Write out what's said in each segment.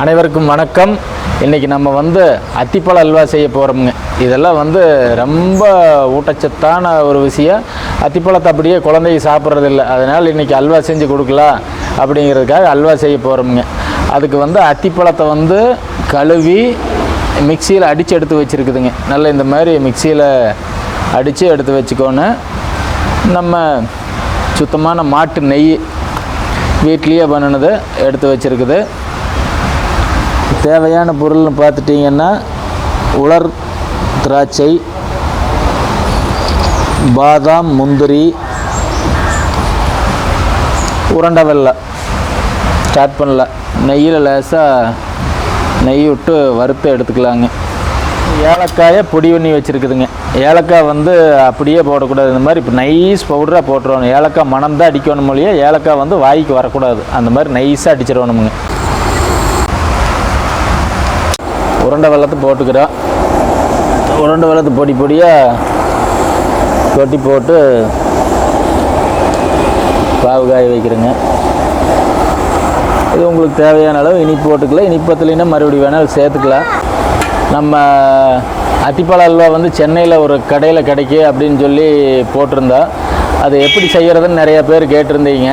அனைவருக்கும் வணக்கம். இன்றைக்கி நம்ம அத்திப்பழ அல்வா செய்ய போகிறோமுங்க. இதெல்லாம் ரொம்ப ஊட்டச்சத்தான ஒரு விஷயம். அத்திப்பழத்தை அப்படியே குழந்தைங்க சாப்பிட்றதில்ல. அதனால் இன்றைக்கி அல்வா செஞ்சு கொடுக்கலாம் அப்படிங்கிறதுக்காக அல்வா செய்ய போகிறோமுங்க. அதுக்கு அத்திப்பழத்தை கழுவி மிக்சியில் அடித்து எடுத்து வச்சுருக்குதுங்க. நல்ல இந்த மாதிரி மிக்சியில் அடித்து எடுத்து வச்சுக்கோணும். நம்ம சுத்தமான மாட்டு நெய் வீட்லேயே பண்ணினது எடுத்து வச்சுருக்குது. தேவையான பொருள்னு பார்த்துட்டிங்கன்னா உலர் திராட்சை, பாதாம், முந்திரி, உருண்டை வெல்லை ஸ்டார்ட் பண்ணல. நெய்யில் லேசாக நெய் விட்டு வறுத்து எடுத்துக்கலாங்க. ஏலக்காயை பொடி பண்ணி வச்சுருக்குதுங்க. ஏலக்காய் அப்படியே போடக்கூடாது. இந்த மாதிரி இப்போ நைஸ் பவுடராக போட்டுருவோம். ஏலக்காய் மணந்தான் அடிக்கணும் மொழியே, ஏலக்காய் வாய்க்கு வரக்கூடாது. அந்த மாதிரி நைஸாக அடிச்சிடணுமுங்க. உருண்டை வெல்லத்தை போட்டுக்கிறோம். உருண்டை வெல்லத்தை பொடி பொடியாக கொட்டி போட்டு பாவு காய வைக்கிறேங்க. இது உங்களுக்கு தேவையான அளவு இனிப்பு போட்டுக்கலாம். இனிப்பு பத்தலைன்னா மறுபடியும் வேணாலும் சேர்த்துக்கலாம். நம்ம அத்திப்பழ அல்வா சென்னையில் ஒரு கடையில் கிடைக்கு அப்படின்னு சொல்லி போட்டிருந்தா, அது எப்படி செய்கிறதுன்னு நிறையா பேர் கேட்டிருந்தீங்க.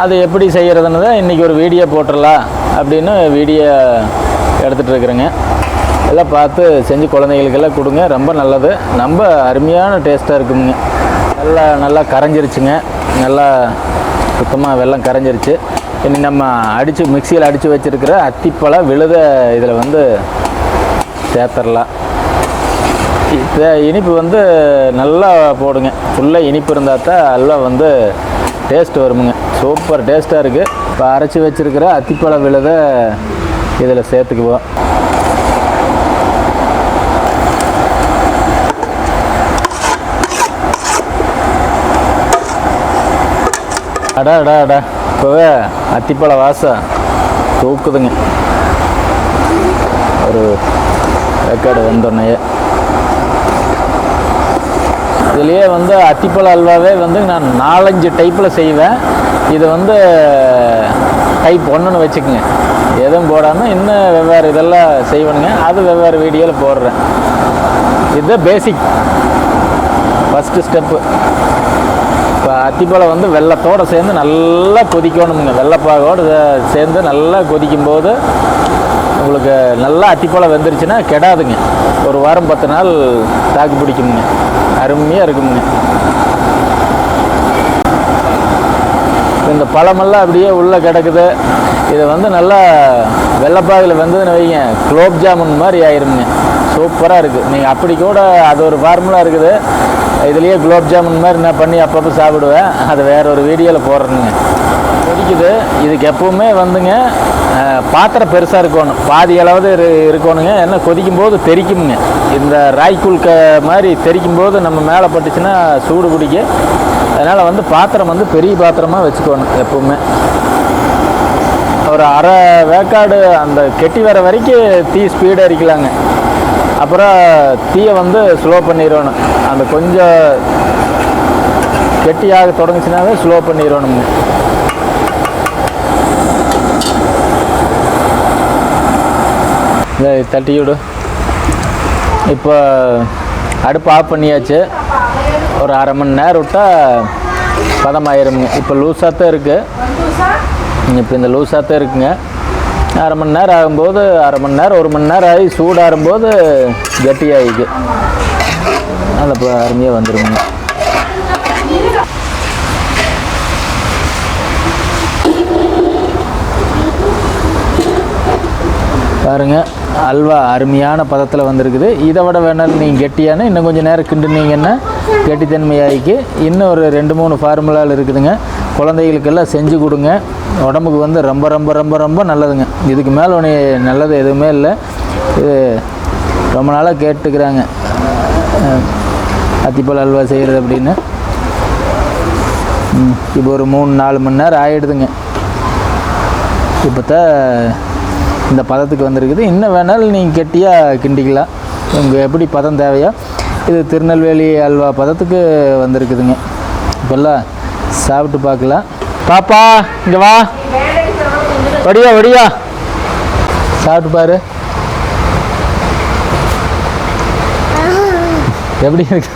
அது எப்படி செய்கிறதுன்னு தான் இன்றைக்கி ஒரு வீடியோ போட்டுடலாம் அப்படின்னு வீடியோ எடுத்துகிட்டு இருக்கிறேங்க. எல்லாம் பார்த்து செஞ்சு குழந்தைகளுக்கெல்லாம் கொடுங்க. ரொம்ப நல்லது. ரொம்ப அருமையான டேஸ்ட்டாக இருக்குங்க. நல்லா கரைஞ்சிருச்சுங்க. நல்லா சுத்தமாக வெல்லம் கரைஞ்சிருச்சு. இனி நம்ம மிக்சியில் அடித்து வச்சுருக்கிற அத்திப்பழ விழுத இதில் சேர்த்துடலாம். இனிப்பு நல்லா போடுங்க. ஃபுல்லாக இனிப்பு இருந்தால் தான் அல்வா டேஸ்ட் வருமுங்க. சூப்பர் டேஸ்ட்டாக இருக்குது. இப்போ அரைச்சி வச்சுருக்கிற அத்திப்பழ விழுத இதில் சேர்த்துக்குவோம். அடா இப்போவே அத்திப்பழ வாசம் தூக்குதுங்க. ஒரு ரெக்கார்டு வந்தோடனே இதுலேயே அத்திப்பழ அல்வாவே நான் 4-5 டைப்பில் செய்வேன். இது டைப் 1ன்னு வச்சுக்கோங்க. எதுவும் போடாமல் இன்னும் வெவ்வேறு இதெல்லாம் செய்வேனுங்க. அது வெவ்வேறு வீடியோவில் போடுறேன். இதுதான் பேசிக் ஃபஸ்ட்டு ஸ்டெப்பு. இப்போ அத்திப்பழம் வெள்ளத்தோடு சேர்ந்து நல்லா கொதிக்கணுங்க. வெள்ளைப்பாகோடு சேர்ந்து நல்லா கொதிக்கும்போது உங்களுக்கு நல்லா அத்திப்பழம் வெந்துருச்சுன்னா கெடாதுங்க. ஒரு வாரம் 10 நாள் தாக்கு பிடிக்குங்க. அருமையாக இருக்குங்க. இந்த பழமெல்லாம் அப்படியே உள்ளே கிடக்குது. இது நல்லா வெள்ளைப்பாகில் வெந்ததுன்னு வைங்க, குலோப் ஜாமுன் மாதிரி ஆயிருங்க. சூப்பராக இருக்குது. நீங்கள் அப்படி கூட அது ஒரு ஃபார்முலா இருக்குது. இதுலேயே குலோப் ஜாமுன் மாதிரி நான் பண்ணி அப்பப்போ சாப்பிடுவேன். அது வேறு ஒரு வீடியோவில் போடுறேங்க. கொதிக்குது. இதுக்கு எப்பவுமே பாத்திரம் பெருசாக இருக்கணும். பாதி அளவு இருக்கணுங்க. ஏன்னா கொதிக்கும்போது தெரிக்குமுங்க. இந்த ராய்க்குள் மாதிரி தெரிக்கும்போது நம்ம மேலே பட்டுச்சுன்னா சூடு பிடிக்க. அதனால் பாத்திரம் பெரிய பாத்திரமாக வச்சுக்கணும் எப்பவுமே. ஒரு அரை வேக்காடு அந்த கெட்டி வர வரைக்கும் தீ ஸ்பீடாக அரிக்கலாங்க. அப்புறம் தீயை ஸ்லோ பண்ணிடணும். அந்த கொஞ்சம் கெட்டியாக தொடங்குச்சுனாவே ஸ்லோ பண்ணிடணுங்க. தட்டி விடு. இப்போ அடுப்பு ஆஃப் பண்ணியாச்சு. ஒரு அரை மணி நேரம் விட்டால் பதமாயிருங்க. இப்போ லூஸாக தான் இருக்குது. இப்போ இந்த லூஸாக தான் இருக்குங்க. அரை மணி நேரம் ஆகும்போது, அரை மணி நேரம் 1 மணி நேரம் ஆகி சூடாகும்போது கட்டியாகிக்கு. அது இப்போ அருமையாக வந்துடுங்க. பாருங்கள், அல்வா அருமையான பதத்தில் வந்திருக்குது. இதை விட வேணாலும் நீங்கள் கெட்டியான இன்னும் கொஞ்சம் நேரம் கிண்டுனீங்கன்னா கெட்டித்தன்மையாகிக்கு. இன்னும் ஒரு 2-3 ஃபார்முலாவில் இருக்குதுங்க. குழந்தைகளுக்கெல்லாம் செஞ்சு கொடுங்க. உடம்புக்கு ரொம்ப ரொம்ப ரொம்ப ரொம்ப நல்லதுங்க. இதுக்கு மேலே ஒன்று நல்லது எதுவுமே இல்லை. இது ரொம்ப நாளாக கேட்டுக்கிறாங்க அத்திப்பழ அல்வா செய்கிறது அப்படின்னு. இப்போ ஒரு 3-4 மணி நேரம் ஆகிடுதுங்க. இப்போ தான் இந்த பதத்துக்கு வந்திருக்குது. இன்னும் வேணாலும் நீங்கள் கெட்டியாக கிண்டிக்கலாம். உங்கள் எப்படி பதம் தேவையோ. இது திருநெல்வேலி அல்வா பதத்துக்கு வந்திருக்குதுங்க. இப்போல்லாம் சாப்பிட்டு பார்க்கலாம். பாப்பா இங்கே வா, வடியா வடியா சாப்பிட்டு பாரு. எப்படி இருக்கு?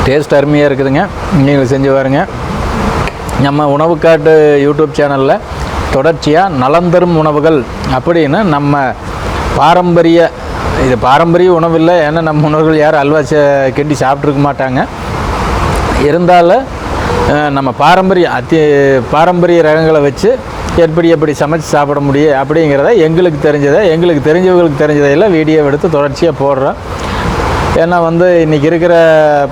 டேஸ்ட் அருமையாக இருக்குதுங்க. நீங்கள் செஞ்சு பாருங்க. நம்ம உணவுக்காட்டு யூடியூப் சேனலில் தொடர்ச்சியாக நலம் தரும் உணவுகள் அப்படின்னு நம்ம இது பாரம்பரிய உணவு இல்லை. ஏன்னா நம்ம முன்னோர்கள் யாரும் அல்வா கட்டி சாப்பிட்ருக்க மாட்டாங்க. இருந்தாலும் நம்ம பாரம்பரிய ரகங்களை வச்சு எப்படி சமைச்சு சாப்பிட முடியும் அப்படிங்கிறத எங்களுக்கு தெரிஞ்சவங்களுக்கு தெரிஞ்சதையெல்லாம் வீடியோ எடுத்து தொடர்ச்சியாக போடுறோம். ஏன்னா இன்றைக்கி இருக்கிற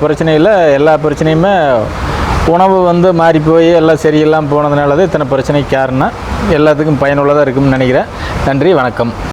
பிரச்சனையில் எல்லா பிரச்சனையுமே உணவு மாறி போய் எல்லாம் சரியில்லாமல் போனதுனால தான் இத்தனை பிரச்சனைக்கு காரணம். எல்லாத்துக்கும் பயனுள்ளதாக இருக்கும்னு நினைக்கிறேன். நன்றி, வணக்கம்.